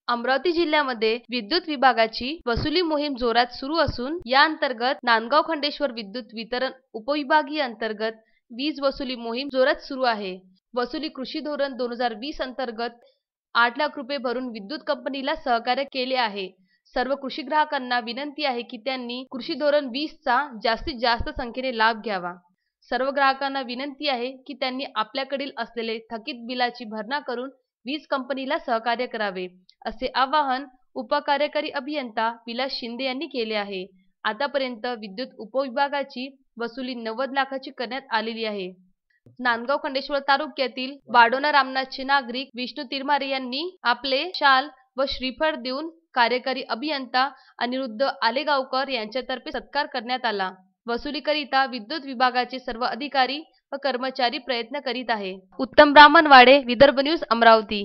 अमरावती जिल्ह्यामध्ये विद्युत विभागाची वसुली मोहीम जोरात सुरू असून या अंतर्गत नांदगाव खंडेश्वर विद्युत वितरण उपविभागीय अंतर्गत वीज वसुली मोहीम जोरात सुरू आहे। वसुली कृषी धोरण 2020 अंतर्गत 8 लाख रुपये भरून विद्युत कंपनीला सहकार्य केले आहे। सर्व कृषी ग्राहकांना विनंती आहे की त्यांनी कृषी धोरण 20 चा जास्तीत जास्त संख्येने लाभ घ्यावा। सर्व ग्राहकांना विनंती आहे की त्यांनी आपल्याकडील असलेले थकीत बिलाची भरणा करून वीज कंपनीला सहकार्य करावे, असे आवाहन उपकार्यकारी अभियंता विलास शिंदे यांनी केले आहे। आतापर्यंत विद्युत उपविभागाची वसुली 90 लाखाची करण्यात आलेली आहे। नांदगाव खंडेश्वर तालुक्यातील बाडोना रामनाथचे नागरिक विष्णू तिरमारे यांनी आपले शाल व श्रीफळ देऊन कार्यकारी अभियंता अनिरुद्ध आलेगावकर यांच्यातर्फे सत्कार करण्यात आला। वसुलीकरिता विद्युत विभागाचे सर्व अधिकारी व कर्मचारी प्रयत्न करीत आहे। उत्तम ब्राह्मणवाडे, विदर्भ न्यूज, अमरावती।